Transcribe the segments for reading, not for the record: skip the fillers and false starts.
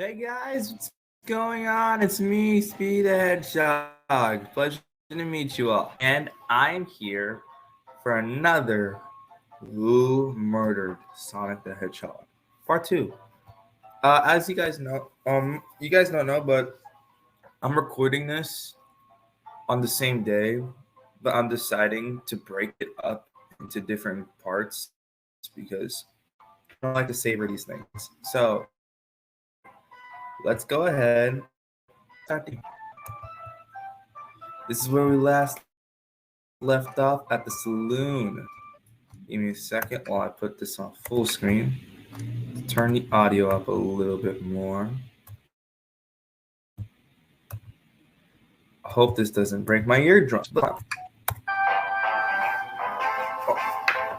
Hey guys, what's going on? It's me, Speedy the Hedgehog. Pleasure to meet you all. And I'm here for another Who Murdered Sonic the Hedgehog Part 2. As you guys don't know, but I'm recording this on the same day, but I'm deciding to break it up into different parts because I don't like to savor these things. So let's go ahead. This is where we last left off at the saloon. Give me a second while I put this on full screen. Turn the audio up a little bit more. I hope this doesn't break my eardrums.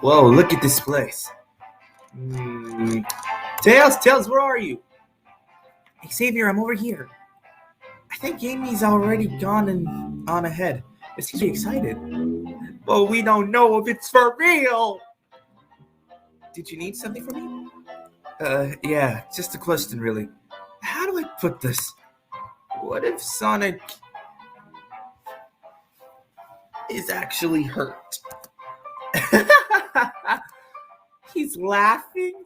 Whoa, look at this place. Hmm. Tails, where are you? Hey, Xavier, I'm over here. I think Amy's already gone and on ahead. Is he excited? But we don't know if it's for real. Did you need something from me? Yeah, just a question, really. How do I put this? What if Sonic is actually hurt? He's laughing?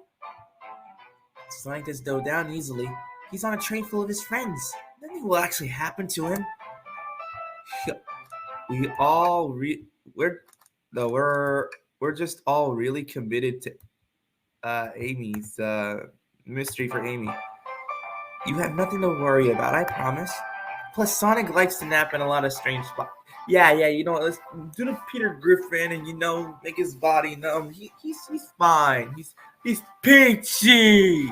Sonic does go down easily. He's on a train full of his friends. Nothing will actually happen to him. We all we're just all really committed to Amy's mystery for Amy. You have nothing to worry about, I promise. Plus, Sonic likes to nap in a lot of strange spots. Yeah, let's do the Peter Griffin and make his body numb. He's fine. He's peachy.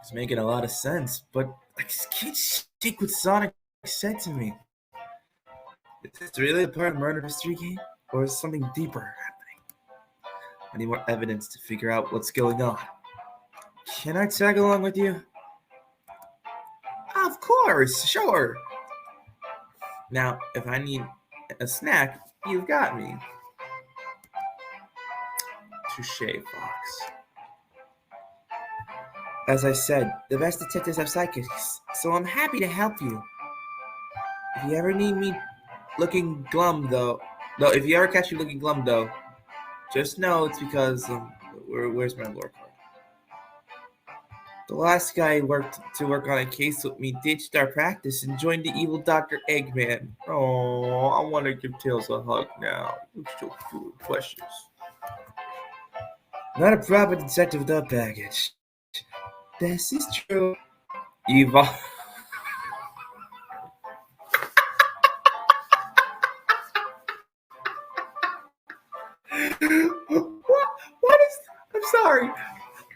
It's making a lot of sense, but I just can't shake what Sonic said to me. Is this really a part of the murder mystery game, or is something deeper happening? I need more evidence to figure out what's going on. Can I tag along with you? Of course, sure. Now, if I need a snack, you've got me. Touche, Fox. As I said, the best detectives have sidekicks, so I'm happy to help you. If you ever need me looking glum, if you ever catch me looking glum, just know it's because where's my lore card? The last guy worked on a case with me ditched our practice and joined the evil Dr. Eggman. Oh, I want to give Tails a hug now. Looks so full of precious. Not a proper detective without baggage. This is true. Eva. What is... I'm sorry.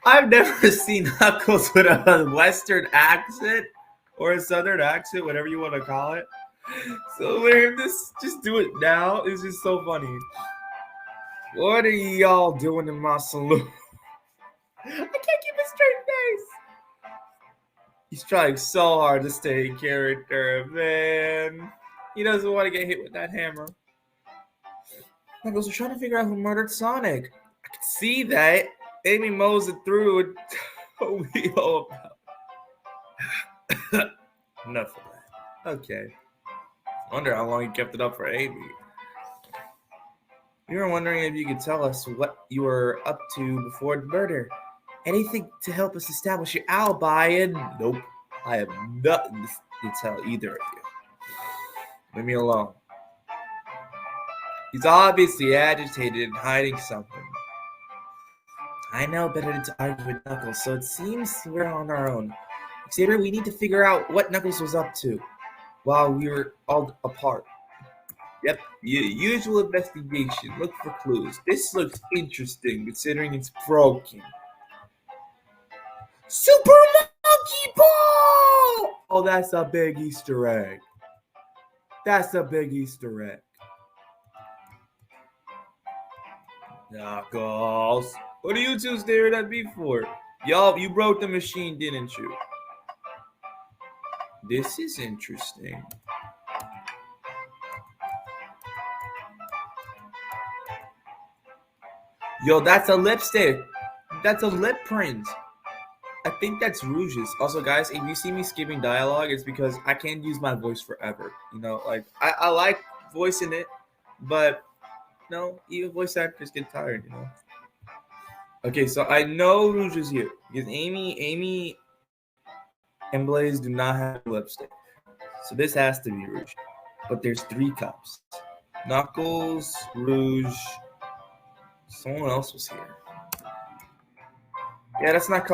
I've never seen Knuckles with a Western accent or a Southern accent, whatever you want to call it. So we're just do it now. It's just so funny. What are y'all doing in my saloon? I can't keep a straight face. He's trying so hard to stay in character, man. He doesn't want to get hit with that hammer. Knuckles, we're trying to figure out who murdered Sonic. I can see that. Amy mows it through and told me all about. Enough of that. Okay. Wonder how long you kept it up for Amy. We were wondering if you could tell us what you were up to before the murder. Anything to help us establish your alibi, and nope. I have nothing to tell either of you. Leave me alone. He's obviously agitated and hiding something. I know better than to argue with Knuckles, so it seems we're on our own. Xavier, we need to figure out what Knuckles was up to while we were all apart. Yep, usual investigation. Look for clues. This looks interesting considering it's broken. Super Monkey Ball! Oh, that's a big Easter egg. That's a big Easter egg. Knuckles. What are you two staring at me for? Y'all, you broke the machine, didn't you? This is interesting. Yo, that's a lipstick. That's a lip print. I think that's Rouge's. Also, guys, if you see me skipping dialogue, it's because I can't use my voice forever. You know, like I like voicing it, but no, even voice actors get tired. You know. Okay, so I know Rouge is here because Amy, and Blaze do not have lipstick, so this has to be Rouge. But there's 3 cups. Knuckles, Rouge, someone else was here. Yeah, that's not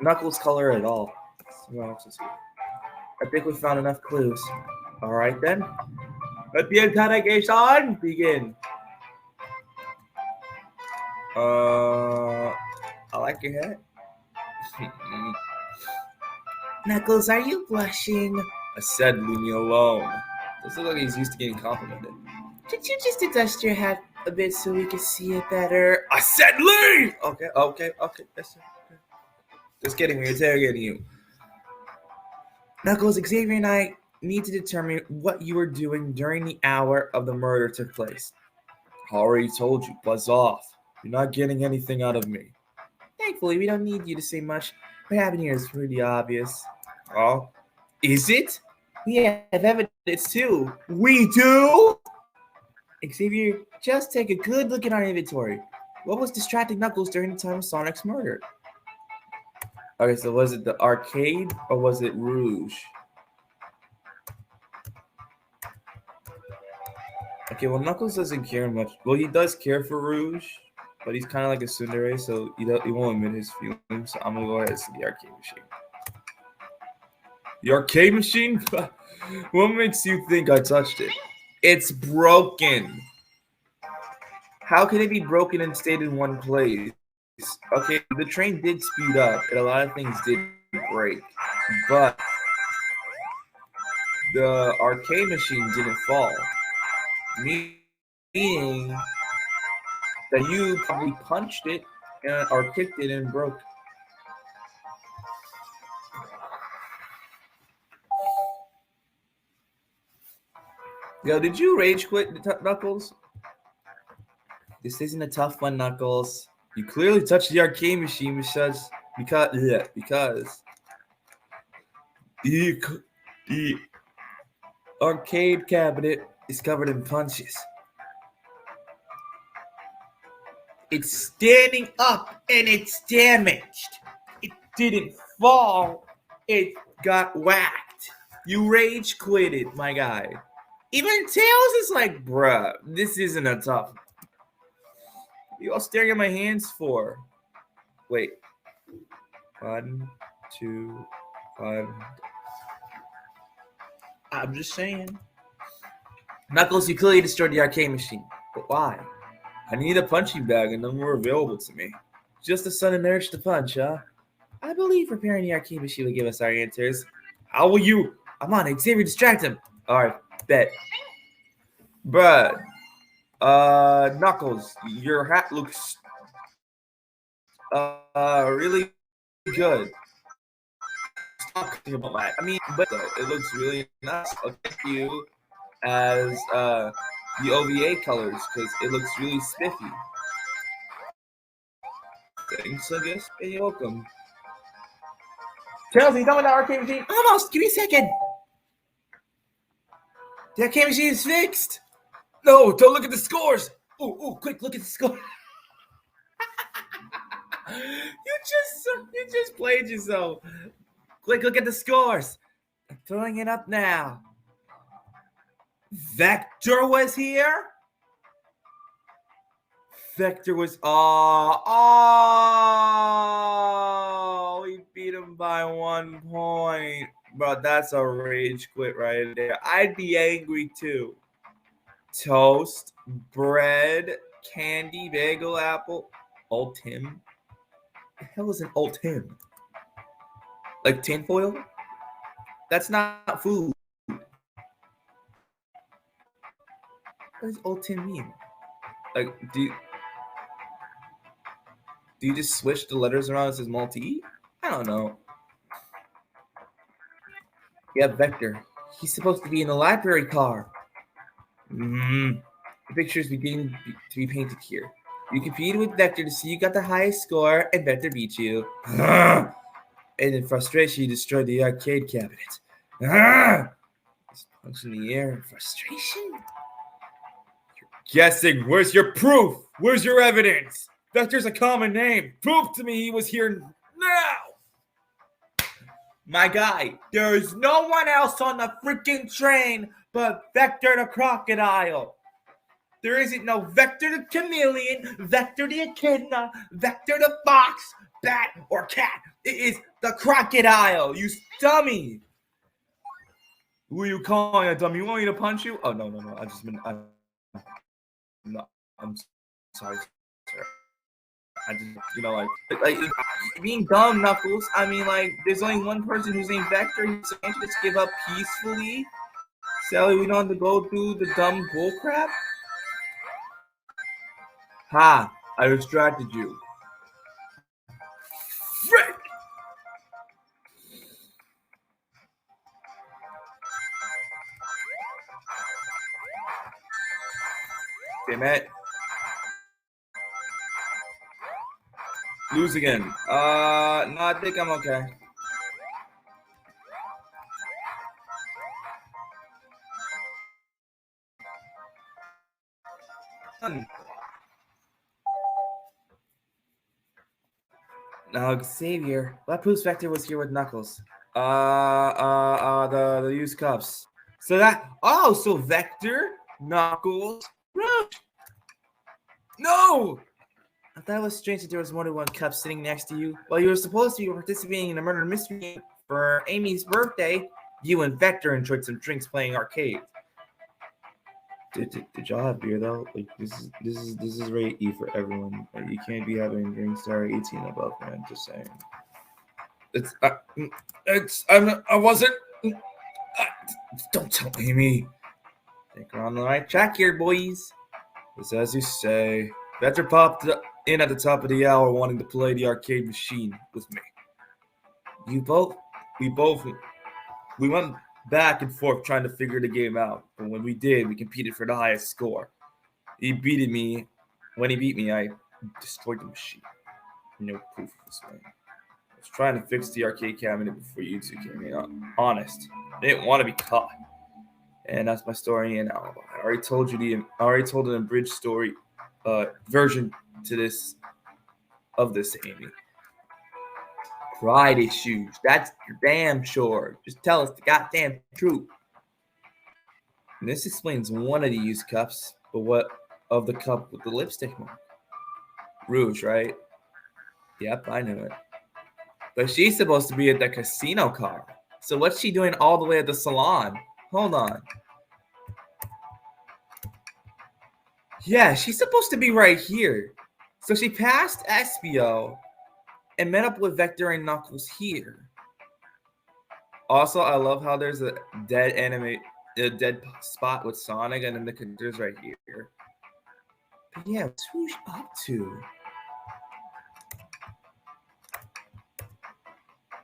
Knuckles' color at all. Someone else is here. I think we found enough clues. All right then. Let the interrogation begin. I like your hat. Knuckles, are you blushing? I said, leave me alone. Does look like he's used to getting complimented. Could you just adjust your hat a bit so we can see it better? I said leave! Okay. That's it. Just kidding, we're interrogating you. Knuckles, Xavier and I need to determine what you were doing during the hour of the murder took place. I already told you, buzz off. You're not getting anything out of me. Thankfully, we don't need you to say much. What happened here is pretty obvious. Oh? Is it? We have evidence too. We do? Xavier, just take a good look at our inventory. What was distracting Knuckles during the time of Sonic's murder? Okay, so was it the arcade or was it Rouge? Okay, well, Knuckles doesn't care much. Well, he does care for Rouge, but he's kind of like a tsundere, so he won't admit his feelings. So I'm gonna go ahead and say the arcade machine. The arcade machine? What makes you think I touched it? It's broken. How can it be broken and stayed in one place? Okay, the train did speed up, and a lot of things did break, but the arcade machine didn't fall. Meaning that you probably punched it or kicked it and broke. Yo, did you rage quit, Knuckles? This isn't a tough one, Knuckles. You clearly touched the arcade machine because the arcade cabinet is covered in punches. It's standing up and it's damaged. It didn't fall. It got whacked. You rage quitted, my guy. Even Tails is like, bruh, this isn't a tough. What are you all staring at my hands for? Wait. 1, 2, 1. I'm just saying. Knuckles, you clearly destroyed the arcade machine. But why? I need a punching bag and none were available to me. Just the sudden urge to punch, huh? I believe repairing the arcade machine will give us our answers. How will you? I'm on it. Xavier, distract him. Alright, bet. Bruh. Knuckles, your hat looks really good. Talking about that. I mean, but it looks really nice. I'll thank you as the OVA colors because it looks really spiffy. Thanks, I guess. Hey, you're welcome. Tails, you done with the arcade machine? Almost. Give me a second. The arcade machine is fixed. No, don't look at the scores. Ooh, quick, look at the score. You just played yourself. Quick, look at the scores. I'm throwing it up now. Vector was here. Vector was we beat him by 1 point. Bro, that's a rage quit right there. I'd be angry too. Toast, bread, candy, bagel, apple. Ultim. The hell is an Ultim? Like tinfoil? That's not food. What does Ultim mean? Like, do you just switch the letters around and it says multi? I don't know. Yeah, Vector. He's supposed to be in the library car. The picture's beginning to be painted here. You competed with Vector to see who got the highest score, and Vector beat you. And in frustration, you destroyed the arcade cabinet. Just punch in the air in frustration? Guessing. Where's your proof? Where's your evidence? Vector's a common name. Prove to me he was here now. My guy, there is no one else on the freaking train but Vector the crocodile. There isn't no Vector the chameleon, Vector the echidna, Vector the fox, bat, or cat. It is the crocodile, you dummy. Who are you calling a dummy? You want me to punch you? Oh, no. I'm sorry, sir. I just, like being dumb, Knuckles. I mean, like, there's only one person who's named Vector. So can't you just give up peacefully? Sally, we don't have to go through the dumb bullcrap? Ha! I distracted you. Frick! Damn it. Lose again. No, I think I'm okay. Now, Xavier, what proves Vector was here with Knuckles? The used cups. So Vector, Knuckles, Rouge. No! I thought it was strange that there was more than one cup sitting next to you. While you were supposed to be participating in a murder mystery game for Amy's birthday, you and Vector enjoyed some drinks playing arcade. Did y'all have beer though? Like this is rate E for everyone. Like, you can't be having drinks that are 18 and above, man. Just saying. I wasn't. Don't tell Amy. Think we're on the right track here, boys. It's as you say. Vector popped in at the top of the hour wanting to play the arcade machine with me. We went back and forth trying to figure the game out. But when we did, we competed for the highest score. He beat me. When he beat me, I destroyed the machine. No proof of this way. I was trying to fix the arcade cabinet before you two came in. Honest. I didn't want to be caught. And that's my story and alibi. I already told an abridged story version to this, Amy. Pride issues. That's your damn sure. Just tell us the goddamn truth. And this explains one of the used cups, but what of the cup with the lipstick mark? Rouge, right? Yep, I knew it. But she's supposed to be at the casino car. So what's she doing all the way at the salon? Hold on. Yeah, she's supposed to be right here. So she passed Espio and met up with Vector and Knuckles here. Also, I love how there's a dead spot with Sonic and then the characters right here. But yeah, what's Rouge up to?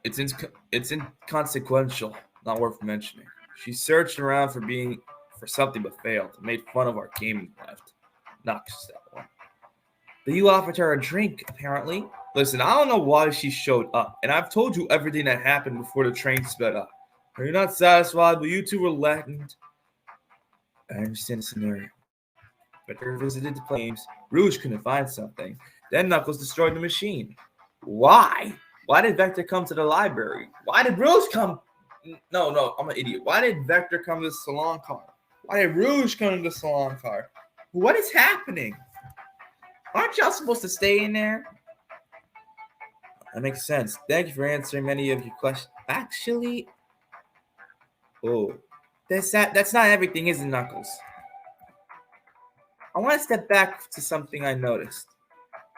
It's inconsequential, not worth mentioning. She searched around for something but failed. Made fun of our gaming left. Not just that one. But you offered her a drink, apparently. Listen, I don't know why she showed up, and I've told you everything that happened before the train sped up. Are you not satisfied? But you two were reluctant. I understand the scenario. Vector visited the flames. Rouge couldn't find something. Then Knuckles destroyed the machine. Why? Why did Vector come to the library? Why did Rouge come? No, I'm an idiot. Why did Vector come to the salon car? Why did Rouge come to the salon car? What is happening? Aren't y'all supposed to stay in there? That makes sense. Thank you for answering many of your questions. Actually, that's not everything, is it, Knuckles? I want to step back to something I noticed.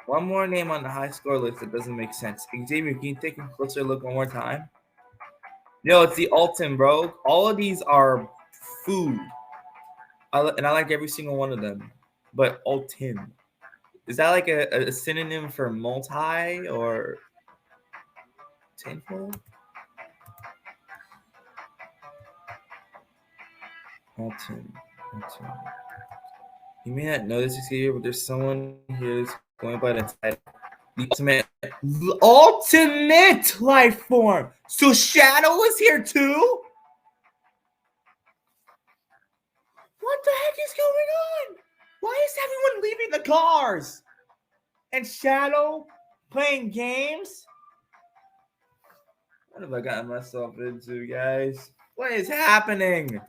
One more name on the high score list that doesn't make sense. Xavier, can you take a closer look one more time? Yo, it's the Alton, bro. All of these are food. I like every single one of them. But Alton. Is that like a synonym for multi or tenfold? Alton. You may not know this, Xavier, but there's someone here who's going by the title. The ultimate life form. So Shadow is here too? What the heck is going on? Why is everyone leaving the cars? And Shadow playing games? What have I gotten myself into, guys? What is happening?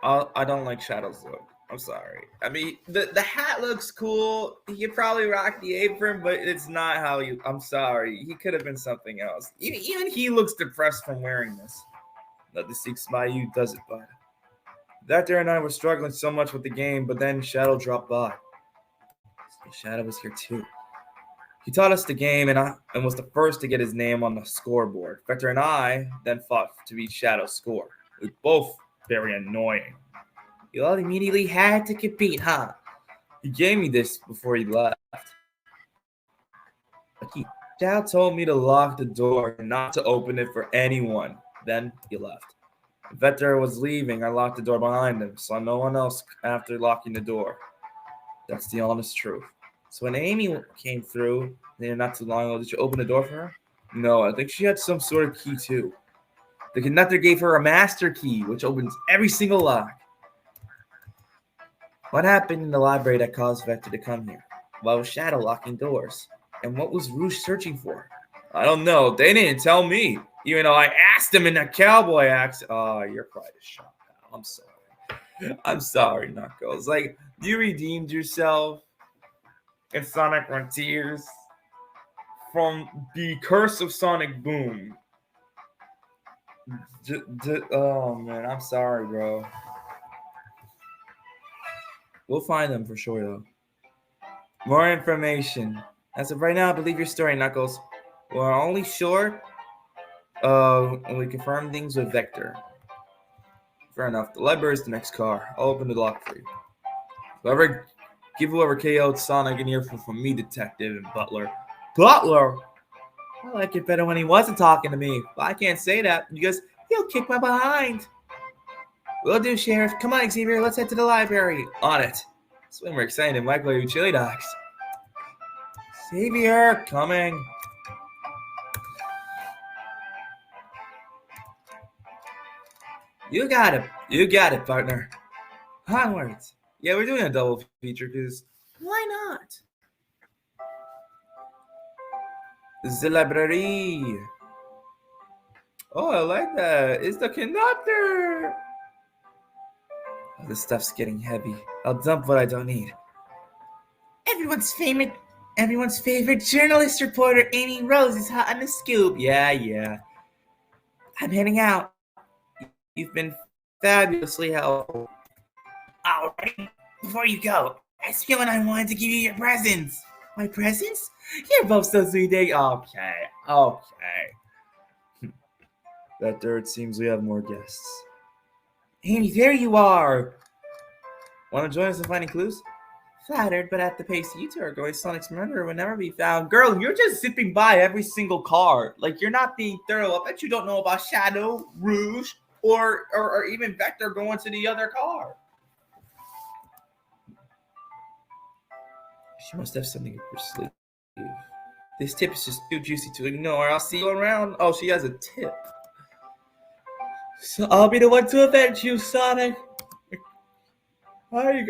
I don't like Shadow's look. I'm sorry. I mean, the hat looks cool. He could probably rock the apron, but it's not how you. I'm sorry. He could have been something else. Even he looks depressed from wearing this. Not the Six by you does it, but Vector and I were struggling so much with the game, but then Shadow dropped by. Shadow was here too. He taught us the game and was the first to get his name on the scoreboard. Vector and I then fought to beat Shadow's score. We both very annoying. You all immediately had to compete, huh? He gave me this before he left. Shadow told me to lock the door and not to open it for anyone. Then he left. Vector was leaving. I locked the door behind him, so no one else after locking the door. That's the honest truth. So when Amy came through, not too long ago, did you open the door for her? No, I think she had some sort of key too. The conductor gave her a master key, which opens every single lock. What happened in the library that caused Vector to come here? Why was Shadow locking doors? And what was Rouge searching for? I don't know. They didn't tell me. Even though I asked them in a cowboy accent. Oh, your pride is shot, pal. I'm sorry. I'm sorry, Knuckles. Like, you redeemed yourself in Sonic Frontiers from the curse of Sonic Boom. Oh, man. I'm sorry, bro. We'll find them for sure, though. More information. As of right now, I believe your story, Knuckles. We're only sure and we confirm things with Vector. Fair enough. The library is the next car. I'll open the lock for you. Give whoever KO'd Sonic an earful from me, Detective and Butler. Butler? I like it better when he wasn't talking to me. But I can't say that because he'll kick my behind. Will do, Sheriff. Come on, Xavier. Let's head to the library. On it. That's when we're excited. Michael, you chili dogs. Xavier, coming. You got it. You got it, partner. Onwards. Yeah, we're doing a double feature because why not? The library. Oh, I like that. It's the conductor. Oh, this stuff's getting heavy. I'll dump what I don't need. Everyone's favorite journalist reporter, Amy Rose, is hot on the scoop. Yeah. I'm heading out. You've been fabulously helpful. Alright, before you go, Espio and I wanted to give you your presents. My presents? You're both so sweet. Okay. That it seems we have more guests. Amy, there you are. Want to join us in finding clues? Flattered, but at the pace you two are going, Sonic's murderer will never be found. Girl, you're just zipping by every single car. Like, you're not being thorough. I bet you don't know about Shadow, Rouge, or even Vector going to the other car. She must have something up her sleeve. This tip is just too juicy to ignore. I'll see you around. Oh, she has a tip. So I'll be the one to avenge you, Sonic. How are you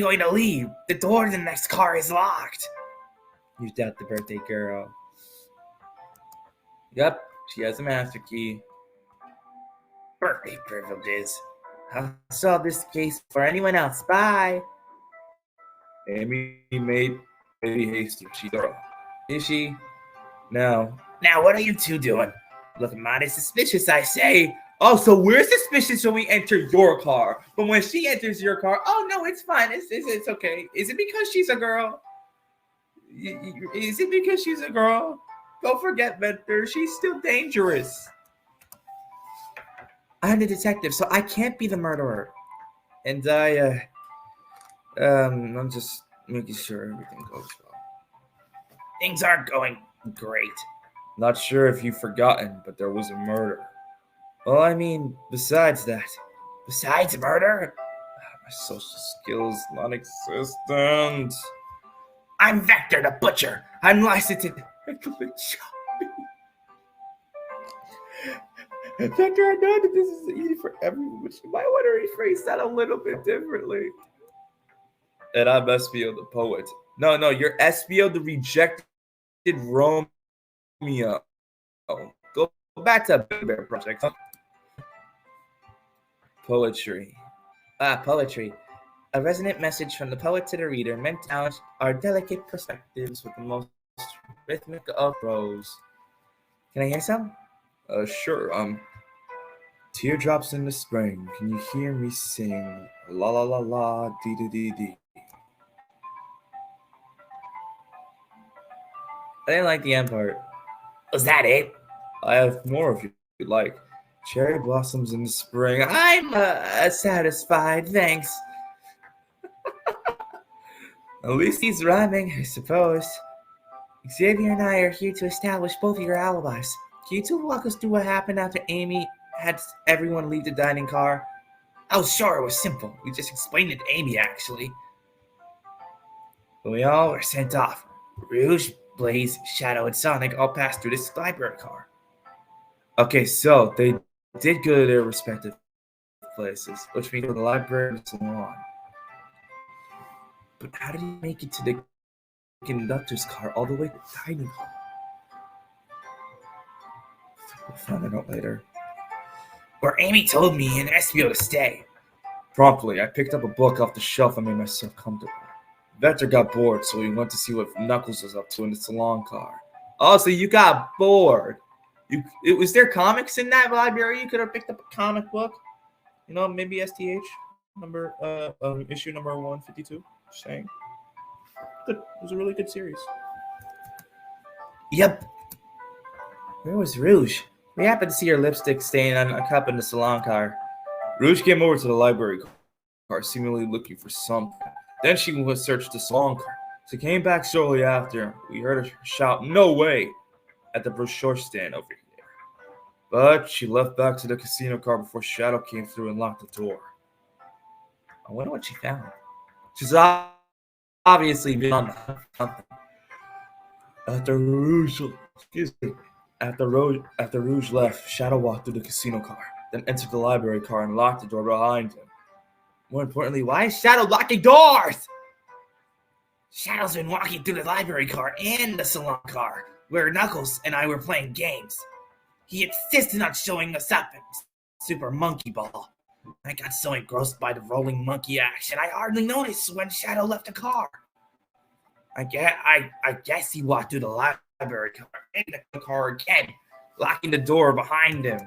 going to leave? The door to the next car is locked. You doubt the birthday girl. Yep, she has a master key. Birthday privileges. I'll solve this case for anyone else. Bye. Amy may be hasty. She's thorough. Is she? No. Now, what are you two doing? Looking mighty suspicious, I say. Oh, so we're suspicious when we enter your car. But when she enters your car, oh, no, it's fine. It's okay. Is it because she's a girl? Is it because she's a girl? Don't forget, Vector. She's still dangerous. I'm the detective, so I can't be the murderer. And I'm just making sure everything goes well. Things aren't going great. Not sure if you've forgotten, but there was a murder. Well, I mean, besides Besides murder? My social skills non-existent. I'm Vector the Butcher. I'm licensed in Vector, I know that this is easy for everyone, but you might want to rephrase that a little bit differently. And I'm Espio the Poet. No, you're Espio the Rejected Romeo. Go back to Bear Project. Poetry. Poetry. A resonant message from the poet to the reader meant to challenge our delicate perspectives with the most rhythmic of prose. Can I hear some? Sure. Teardrops in the spring. Can you hear me sing? La la la la, dee dee dee dee. I didn't like the end part. Was that it? I have more if you'd like. Cherry blossoms in the spring. I'm satisfied, thanks. At least he's rhyming, I suppose. Xavier and I are here to establish both of your alibis. Can you two walk us through what happened after Amy had everyone leave the dining car? Oh, sure, it was simple. We just explained it to Amy, actually. We all were sent off. Rouge, Blaze, Shadow, and Sonic all passed through this library car. Okay, so they did go to their respective places, which means the library and so on. But how did he make it to the conductor's car all the way to the dining hall? We'll find it out later. Where Amy told me and Espio to stay. Promptly, I picked up a book off the shelf and made myself comfortable. Vector got bored, so he went to see what Knuckles was up to in the salon car. Oh, so you got bored. Was there comics in that library? You could have picked up a comic book. You know, maybe STH number issue number 152. Just saying. It was a really good series. Yep. Where was Rouge? We happened to see her lipstick stain on a cup in the salon car. Rouge came over to the library car, seemingly looking for something. Then she went to search the salon car. She came back shortly after. We heard her shout, "No way!" at the brochure stand over here. But she left back to the casino car before Shadow came through and locked the door. I wonder what she found. She's obviously been on the hunt for something. After Rouge left, Shadow walked through the casino car, then entered the library car and locked the door behind him. More importantly, why is Shadow locking doors? Shadow's been walking through the library car and the salon car, where Knuckles and I were playing games. He insisted on showing us up in Super Monkey Ball. I got so engrossed by the rolling monkey action, I hardly noticed when Shadow left the car. I guess he walked through the library car and the car again, locking the door behind him.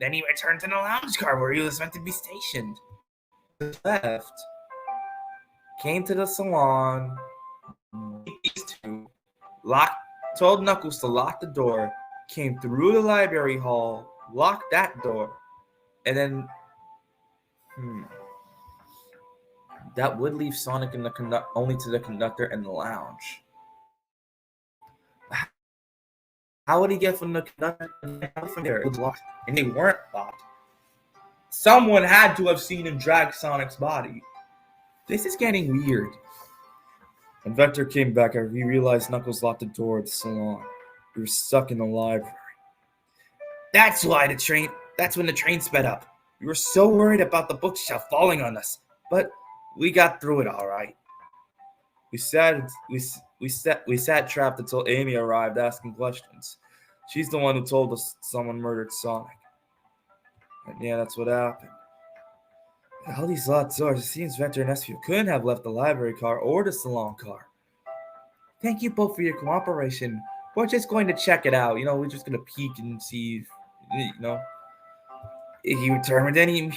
Then he returned to the lounge car where he was meant to be stationed. Left, came to the salon, these two, told Knuckles to lock the door, came through the library hall, locked that door, and then, that would leave Sonic in only to the conductor and the lounge. How would he get from the conductor from there? It was locked, and they weren't locked. Someone had to have seen him drag Sonic's body. This is getting weird. When Vector came back, I realized Knuckles locked the door of the salon. We were stuck in the library. That's when the train sped up. We were so worried about the bookshelf falling on us, but we got through it all right. We sat trapped until Amy arrived asking questions. She's the one who told us someone murdered Sonic. And yeah, that's what happened. All these locked doors, it seems Vector and Espio couldn't have left the library car or the salon car. Thank you both for your cooperation. We're just going to check it out. We're just going to peek and see if you determined any...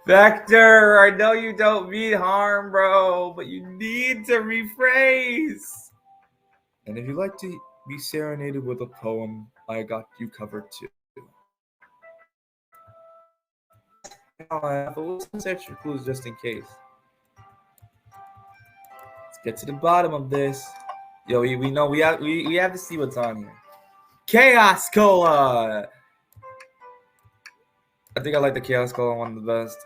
Vector, I know you don't mean harm, bro, but you need to rephrase. And if you'd like to be serenaded with a poem, I got you covered too. But we'll some extra clues just in case. Let's get to the bottom of this. Yo, we know we have to see what's on here. Chaos Cola. I think I like the Chaos Color one the best.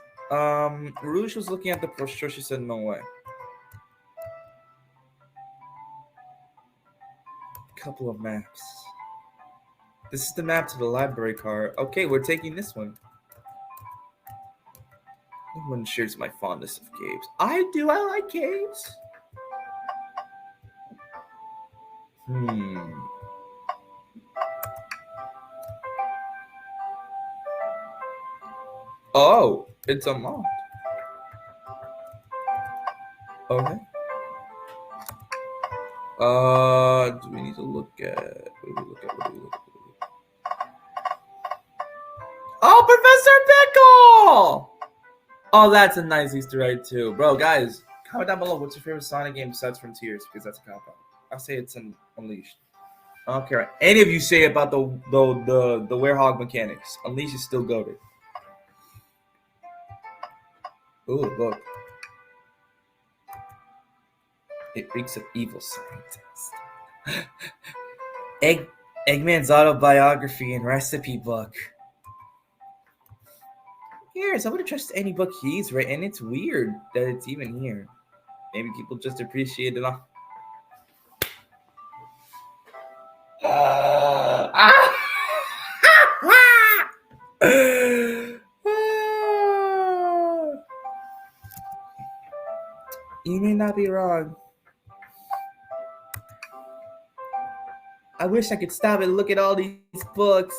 Rouge was looking at the brochure. She said, no way. Couple of maps. This is the map to the library card. Okay, we're taking this one. No one shares my fondness of caves. I do. I like caves. Oh, it's unlocked. Okay. Do we need to look at? What do we look at? What do we look at? Oh, Professor Pickle! Oh, that's a nice Easter egg too, bro. Guys, comment down below. What's your favorite Sonic game besides Frontiers? Because that's a cop out. I'll say it's Unleashed. I don't care what any of you say about the werehog mechanics. Unleashed is still goated. Ooh, look. It reeks of evil scientist. Eggman's autobiography and recipe book. Who cares? I would have trusted any book he's written. It's weird that it's even here. Maybe people just appreciate it all. You may not be wrong. I wish I could stop and look at all these books.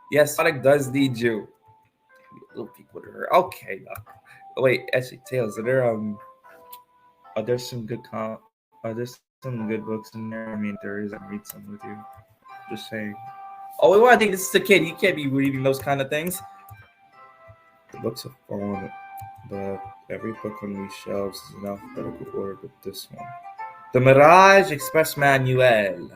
Yes, Sonic does need you. Little peek with her. Okay. Wait, actually, Tails, are there some good are there some good books in there? I mean, there is. I read some with you. Just saying. Oh, we want to think this is a kid. You can't be reading those kind of things. The books are fallen, but every book on these shelves is in alphabetical order, but this one. The Mirage Express Manual.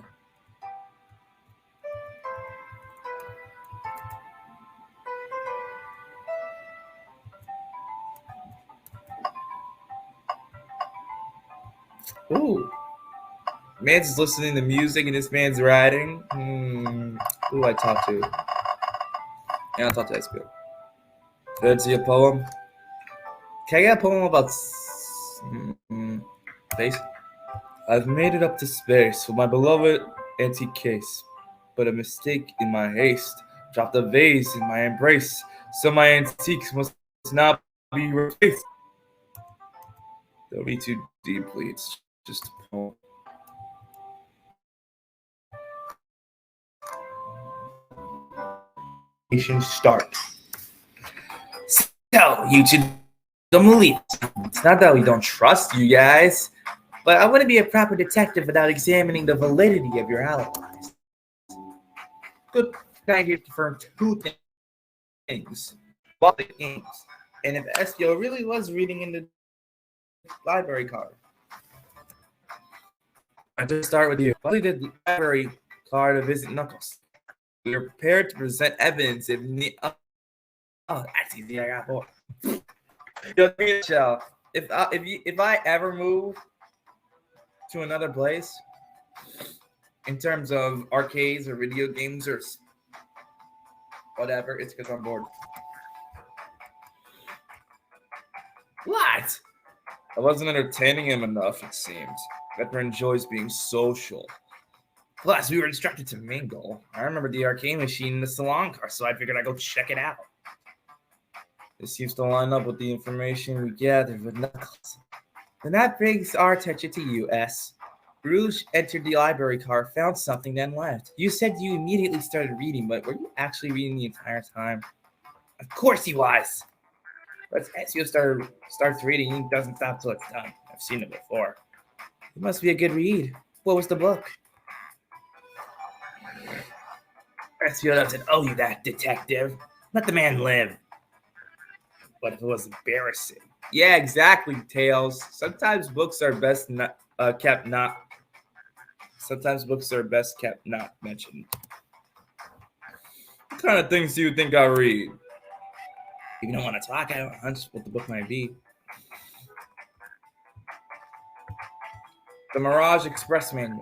Ooh. Man's listening to music and this man's writing. Who do I talk to? Yeah, I'll talk to SPO. Did I see a poem? Can I get a poem about space? I've made it up to space for my beloved antique case, but a mistake in my haste dropped a vase in my embrace, so my antiques must not be replaced. Don't be too deeply, it's just a poem. Start. So, you two don't believe. It's not that we don't trust you guys, but I wouldn't be a proper detective without examining the validity of your alibis. Good guy here confirmed two things about the games, and if SPO really was reading in the library card. I just start with you. Why did the library card to visit Knuckles? We are prepared to present evidence if need. Oh, that's easy. I got more. If I ever move to another place, in terms of arcades or video games or whatever, it's because I'm bored. What? I wasn't entertaining him enough, it seems. Pepper enjoys being social. Plus, we were instructed to mingle. I remember the arcade machine in the salon car, so I figured I'd go check it out. This seems to line up with the information we gathered with Knuckles. Then that brings our attention to you, S. Rouge entered the library car, found something, then left. You said you immediately started reading, but were you actually reading the entire time? Of course he was. But as you starts reading, he doesn't stop till it's done. I've seen it before. It must be a good read. What was the book? SPO doesn't owe you that, detective. Let the man live. But if it was embarrassing. Yeah, exactly, Tails. Sometimes books are best kept not. Sometimes books are best kept not mentioned. What kind of things do you think I read? If you don't want to talk, I have a hunch what the book might be. The Mirage Express Manual.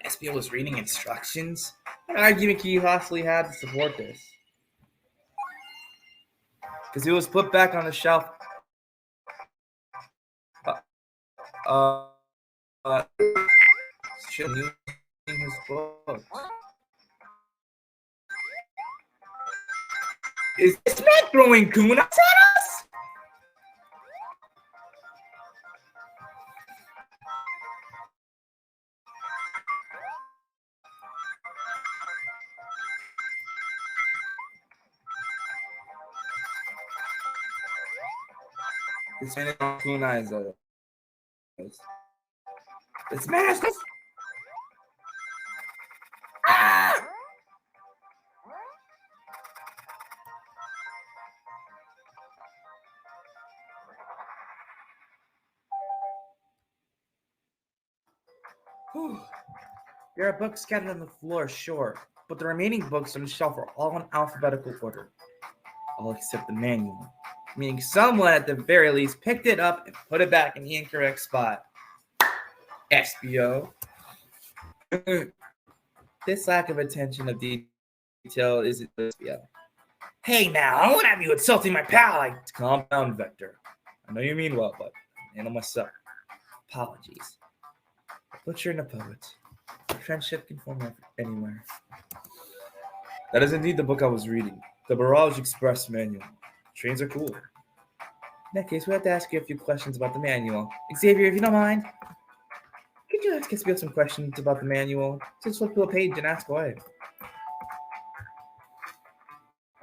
SPO was reading instructions? What argument can you possibly have to support this? because it was put back on the shelf. Should using his books. Is this man throwing kunas at us? This man is throwing kunas at us. This man is... Ah! There are books scattered on the floor, sure, but the remaining books on the shelf are all in alphabetical order. All except the manual, meaning someone at the very least picked it up and put it back in the incorrect spot. SBO. This lack of attention of detail isn't SBO. Hey now, I won't have you insulting my pal. Calm down, Vector. I know you mean well, but I handle myself. Apologies. But you're in a poet. Friendship can form anywhere. That is indeed the book I was reading. The Barrage Express Manual. Trains are cool. In that case, we have to ask you a few questions about the manual. Xavier, if you don't mind, could you ask us some questions about the manual? Just flip to a page and ask away.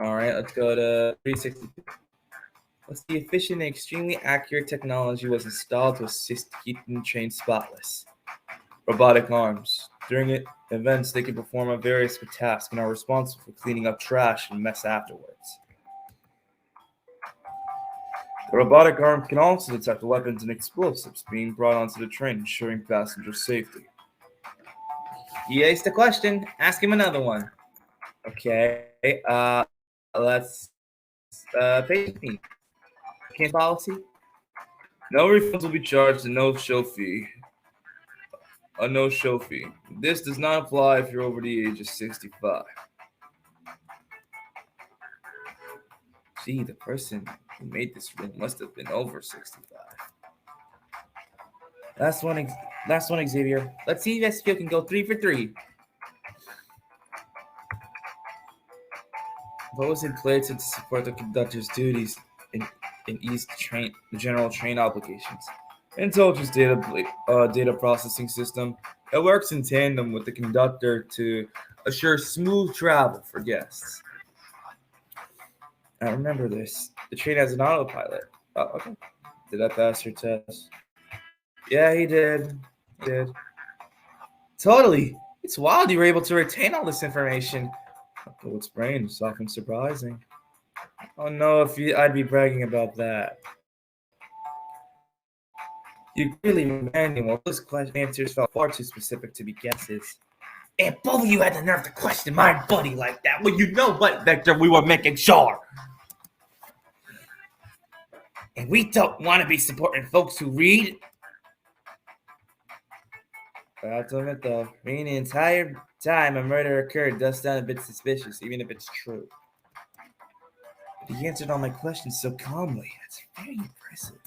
Alright, let's go to 362. What's the efficient and extremely accurate technology was installed to assist keeping the train spotless? Robotic arms. During events, they can perform a various tasks and are responsible for cleaning up trash and mess afterwards. The robotic arm can also detect weapons and explosives being brought onto the train, ensuring passenger safety. He aced the question. Ask him another one. Okay, let's page 15. Can policy? No refunds will be charged and no show fee. A no-show fee. This does not apply if you're over the age of 65. Gee, the person who made this rule must have been over 65. Last one, Xavier. Let's see if SQ can go 3 for 3. What was in place to support the conductor's duties and ease the general train obligations? Intelligence data processing system. It works in tandem with the conductor to assure smooth travel for guests. I remember this. The train has an autopilot. Oh, okay. Did I pass your test? Yeah, he did. He did. Totally. It's wild you were able to retain all this information. Poet's brain is often surprising. Oh no, I'd be bragging about that. You clearly manual. Those question answers felt far too specific to be guesses. And both of you had the nerve to question my buddy like that. Well, you know what, Vector? We were making sure. And we don't want to be supporting folks who read. I have to admit, though, reading the entire time a murder occurred does sound a bit suspicious, even if it's true. But he answered all my questions so calmly. That's very impressive.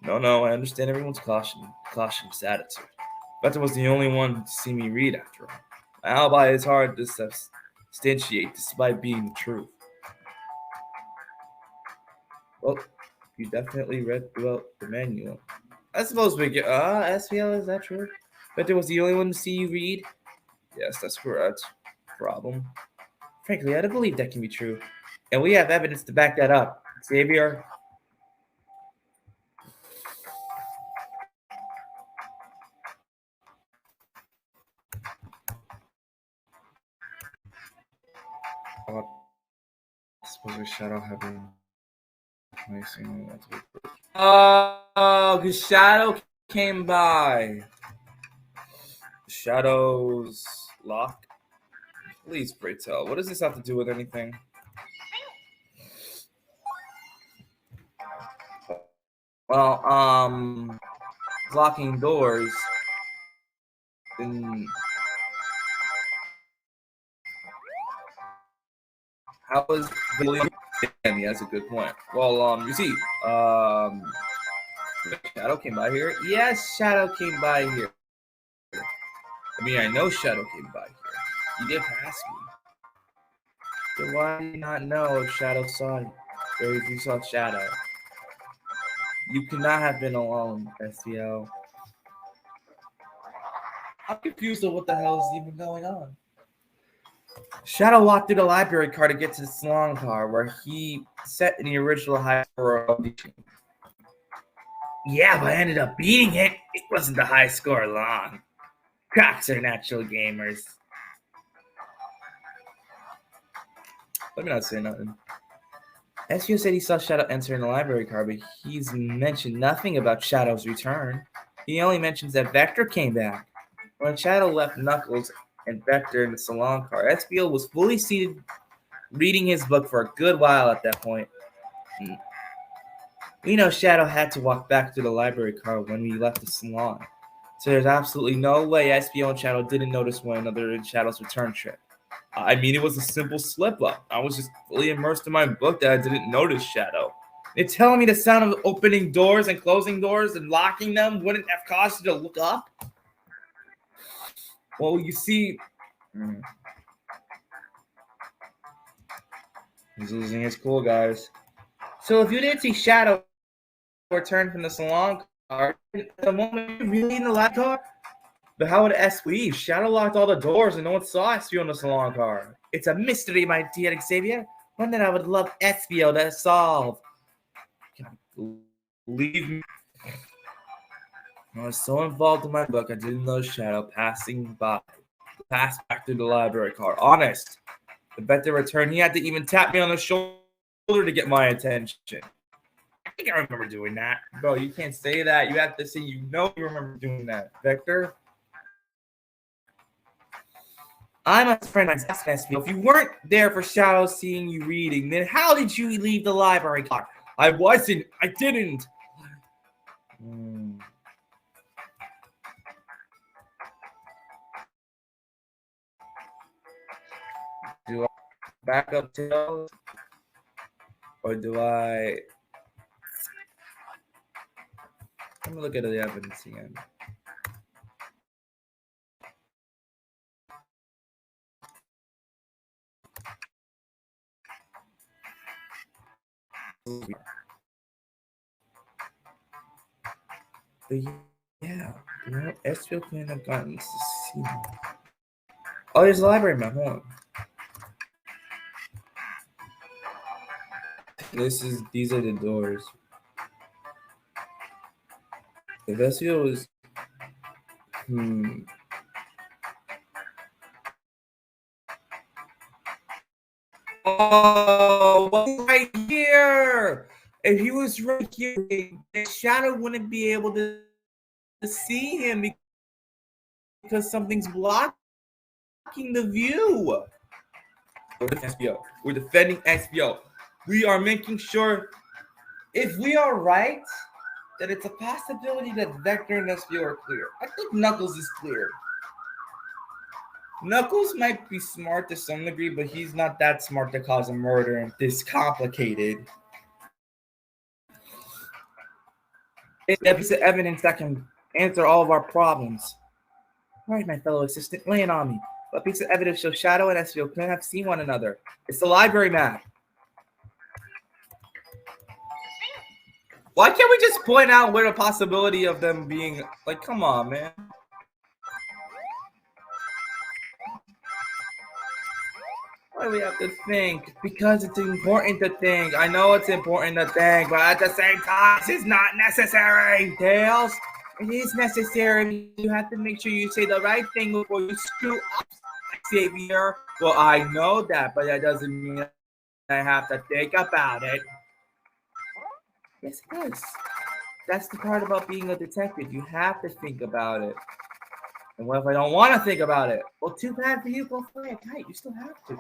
No, I understand everyone's cautious attitude. Vector was the only one to see me read, after all. My alibi is hard to substantiate despite being the truth. Well, you definitely read throughout the manual. I suppose we get... SPL, is that true? Vector was the only one to see you read? Yes, that's correct. Problem. Frankly, I don't believe that can be true. And we have evidence to back that up. Xavier? I suppose we shadow having... Oh, because Shadow came by. Shadow's lock? Please, pray tell. What does this have to do with anything? Well, locking doors. Then how was William? Damn, he has a good point. Well, you see, Shadow came by here. Yes, Shadow came by here. I mean, I know Shadow came by here. He did pass me. So why did you not know if Shadow saw you? Or if you saw Shadow? You could not have been alone, SVO. I'm confused on what the hell is even going on. Shadow walked through the library car to get to the salon car, where he set in the original high score of the team. Yeah, but I ended up beating it. It wasn't the high score long. Cracks are natural gamers. Let me not say nothing. SU said he saw Shadow enter in the library car, but he's mentioned nothing about Shadow's return. He only mentions that Vector came back. When Shadow left Knuckles and Vector in the salon car, SBO was fully seated reading his book for a good while at that point. We know Shadow had to walk back to the library car when we left the salon, so there's absolutely no way SBO and Shadow didn't notice one another in Shadow's return trip. I mean, it was a simple slip-up. I was just fully immersed in my book that I didn't notice Shadow. They're telling me the sound of opening doors and closing doors and locking them wouldn't have caused you to look up? Well, you see... He's losing his cool, guys. So if you didn't see Shadow return from the salon car, at the moment you're really in the lab car? But how would S leave? Shadow locked all the doors and no one saw SBO in the salon car. It's a mystery, my dear Xavier. One that I would love SBO to solve. Leave me. I was so involved in my book, I didn't know Shadow passed back through the library car. Honest. The Vector returned, he had to even tap me on the shoulder to get my attention. I think I remember doing that. Bro, you can't say that. You have to say you remember doing that. Vector? I'm a friend of SBO. If you weren't there for Shadow seeing you reading, then how did you leave the library car? I wasn't. I didn't. Do I back up tails? Or do I... Let me look at the evidence again. But yeah, SBO couldn't have gotten to see me. Oh, there's a library map. Hold on. These are the doors. If SBO was... Oh, right here! If he was right here, the Shadow wouldn't be able to see him because something's blocking the view. We're defending SBO. We are making sure, if we are right, that it's a possibility that Vector and SBO are clear. I think Knuckles is clear. Knuckles might be smart to some degree, but he's not that smart to cause a murder and this complicated. It's a piece of evidence that can answer all of our problems. All right, my fellow assistant, lay it on me. What piece of evidence shows Shadow and SBO couldn't have seen one another? It's the library map. Why can't we just point out where the possibility of them being... Like, come on, man. Why do we have to think? Because it's important to think. I know it's important to think, but at the same time, this is not necessary, Tails. It is necessary. You have to make sure you say the right thing before you screw up, Xavier. Well, I know that, but that doesn't mean I have to think about it. Yes, it does. That's the part about being a detective. You have to think about it. And what if I don't want to think about it? Well, too bad for you. Go play it tight. You still have to.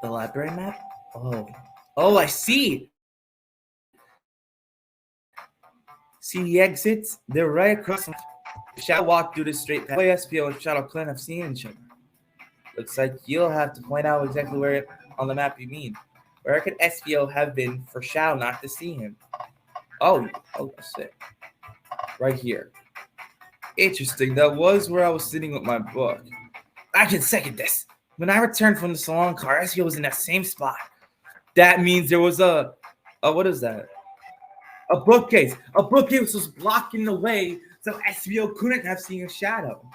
The library map? Oh, I see. See the exits? They're right across. Shadow walked through this straight path. SBO and Shadow couldn't have seen each other. Looks like you'll have to point out exactly where on the map you mean. Where could SVO have been for Shadow not to see him? Oh, shit. Right here. Interesting, that was where I was sitting with my book. I can second this. When I returned from the salon car, SVO was in that same spot. That means there was what is that? A bookcase. A bookcase was blocking the way, so SVO couldn't have seen a Shadow.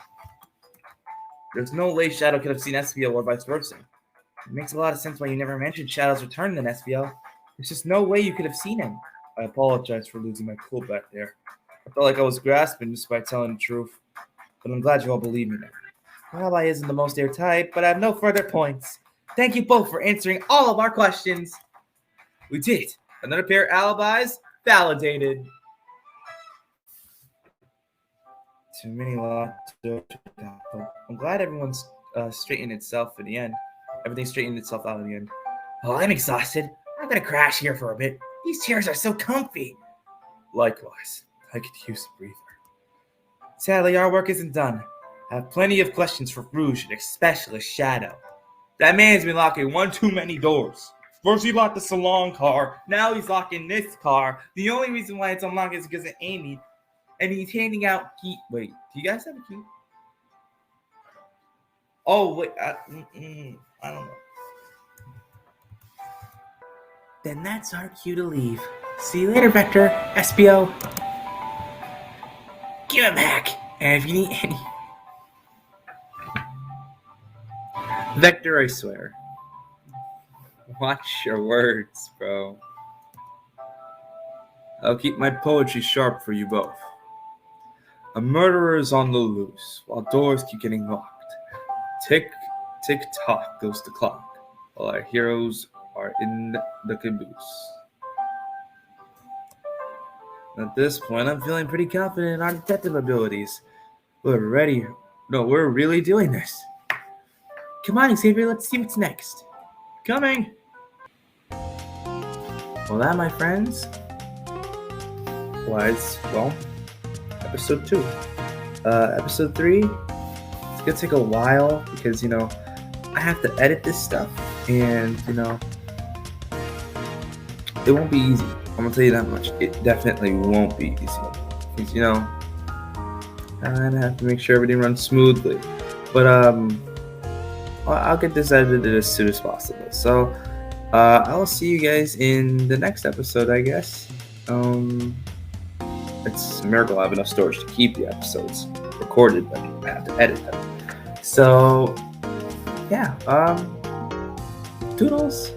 There's no way Shadow could have seen SVO or vice versa. It makes a lot of sense why you never mentioned Shadow's return in SVO. There's just no way you could have seen him. I apologize for losing my cool back there. I felt like I was grasping just by telling the truth. But I'm glad you all believe me now. Rabbi isn't the most airtight, but I have no further points. Thank you both for answering all of our questions. We did. Another pair of alibis validated. Too many lots to I'm glad everyone's straightened itself in the end. Everything straightened itself out in the end. Oh, I'm exhausted. I'm gonna crash here for a bit. These chairs are so comfy. Likewise, I could use a breather. Sadly, our work isn't done. I have plenty of questions for Rouge and especially Shadow. That man's been locking one too many doors. First he locked the salon car, now he's locking this car. The only reason why it's unlocked is because of Amy. And he's handing out key. Wait, do you guys have a key? Oh, wait, I don't know. Then that's our cue to leave. See you later, Vector, SBO. Give it back. And if you need any... Vector, I swear. Watch your words, bro. I'll keep my poetry sharp for you both. A murderer is on the loose, while doors keep getting locked. Tick, tick, tock goes the clock, while our heroes are in the caboose. At this point, I'm feeling pretty confident in our detective abilities. We're ready. No, we're really doing this. Come on, Xavier, let's see what's next. Coming! Well, that, my friends, was, episode 2. Episode 3, it's gonna take a while because, I have to edit this stuff and, it won't be easy. I'm gonna tell you that much. It definitely won't be easy because, I have to make sure everything runs smoothly. But, I'll get this edited as soon as possible. So, I'll see you guys in the next episode, I guess. It's a miracle I have enough storage to keep the episodes recorded, but I have to edit them. So, yeah, toodles.